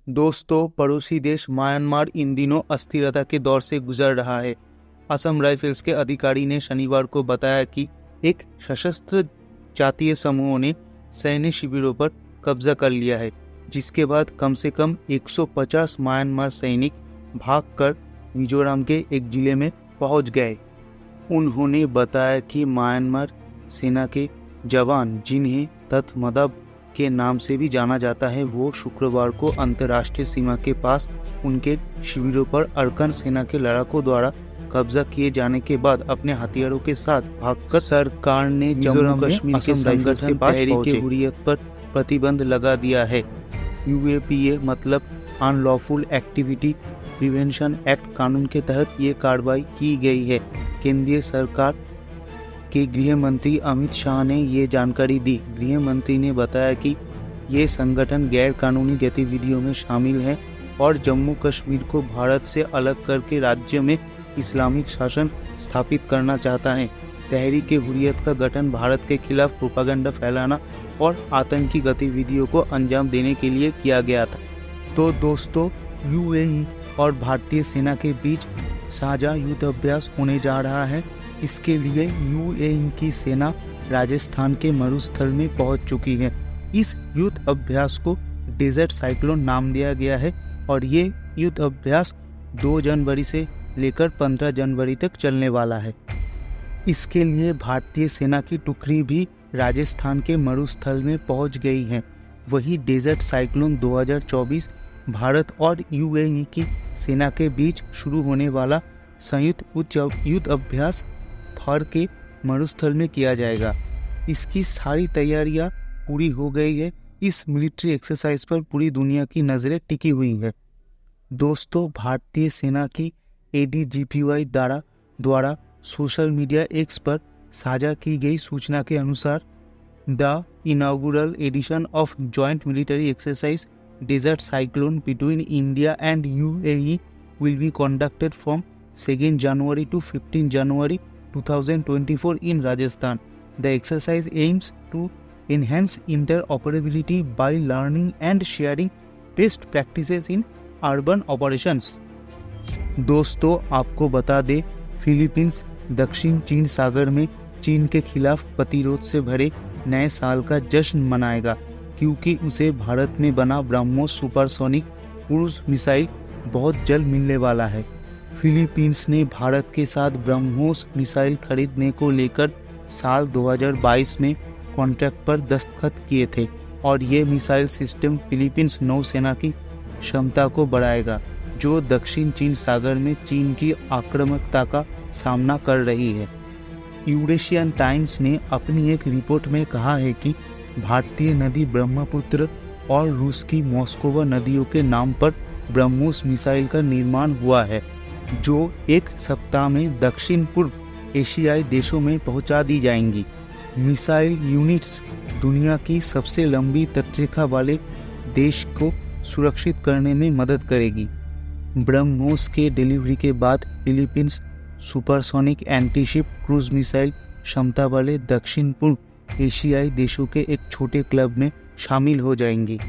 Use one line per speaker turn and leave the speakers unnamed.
दोस्तों, पड़ोसी देश म्यांमार इन दिनों अस्थिरता के दौर से गुजर रहा है। असम राइफल्स के अधिकारी ने शनिवार को बताया कि एक सशस्त्र जातीय समूह ने सैन्य शिविरों पर कब्जा कर लिया है, जिसके बाद कम से कम 150 म्यांमार सैनिक भागकर मिजोरम के एक जिले में पहुंच गए। उन्होंने बताया कि म्यांमार सेना के जवान, जिन्हें तथमदब के नाम से भी जाना जाता है, वो शुक्रवार को अंतर्राष्ट्रीय सीमा के पास उनके शिविरों पर अरकान सेना के लड़ाकों द्वारा कब्जा किए जाने के बाद अपने हथियारों के साथ भागकर सरकार ने जम्मू कश्मीर के संघर्ष के पास तहरीक हुर्रियत पर प्रतिबंध लगा दिया है। UAPA मतलब अनलॉफुल एक्टिविटी प्रिवेंशन एक्ट कानून के तहत ये कार्रवाई की गई है। केंद्रीय सरकार के गृह मंत्री अमित शाह ने ये जानकारी दी। गृह मंत्री ने बताया कि ये संगठन गैर कानूनी गतिविधियों में शामिल है और जम्मू कश्मीर को भारत से अलग करके राज्य में इस्लामिक शासन स्थापित करना चाहता है। तहरीक हुर्रियत का गठन भारत के खिलाफ प्रोपागेंडा फैलाना और आतंकी गतिविधियों को अंजाम देने के लिए किया गया था। तो दोस्तों, UAE और भारतीय सेना के बीच साझा युद्ध अभ्यास होने जा रहा है। इसके लिए UAE की सेना राजस्थान के मरुस्थल में पहुंच चुकी है। इस युद्ध अभ्यास को डेजर्ट साइक्लोन नाम दिया गया है और ये युद्ध अभ्यास 2 जनवरी से लेकर 15 जनवरी तक चलने वाला है। इसके लिए भारतीय सेना की टुकड़ी भी राजस्थान के मरुस्थल में पहुंच गई है। वही डेजर्ट साइक्लोन 2024 भारत और UAE की सेना के बीच शुरू होने वाला संयुक्त युद्ध अभ्यास थर के मरुस्थल में किया जाएगा। इसकी सारी तैयारियां पूरी हो गई है। इस मिलिट्री एक्सरसाइज पर पूरी दुनिया की नज़रें टिकी हुई है। दोस्तों, भारतीय सेना की ADGPY द्वारा सोशल मीडिया X पर साझा की गई सूचना के अनुसार the inauguration edition of joint military exercise Desert Cyclone between India and UAE will be conducted from 2nd January to 15 January 2024 in Rajasthan. The exercise aims to enhance interoperability by learning and sharing best practices in urban operations. दोस्तों, आपको बता दें, Philippines दक्षिण चीन सागर में चीन के खिलाफ प्रतिरोध से भरे नए साल का जश्न मनाएगा, क्योंकि उसे भारत में बना ब्रह्मोस सुपरसोनिक क्रूज मिसाइल बहुत जल्द मिलने वाला है। फिलीपींस ने भारत के साथ ब्रह्मोस मिसाइल खरीदने को लेकर साल 2022 में कॉन्ट्रैक्ट पर दस्तखत किए थे और ये मिसाइल सिस्टम फिलीपींस नौसेना की क्षमता को बढ़ाएगा, जो दक्षिण चीन सागर में चीन की आक्रामकता का सामना कर रही है। यूरेशियन टाइम्स ने अपनी एक रिपोर्ट में कहा है कि भारतीय नदी ब्रह्मपुत्र और रूस की मॉस्कोवा नदियों के नाम पर ब्रह्मोस मिसाइल का निर्माण हुआ है, जो एक सप्ताह में दक्षिण पूर्व एशियाई देशों में पहुंचा दी जाएंगी। मिसाइल यूनिट्स दुनिया की सबसे लंबी तटरेखा वाले देश को सुरक्षित करने में मदद करेगी। ब्रह्मोस के डिलीवरी के बाद Philippines supersonic antiship cruise missile क्षमता वाले दक्षिण पूर्व एशियाई देशों के एक छोटे क्लब में शामिल हो जाएंगी।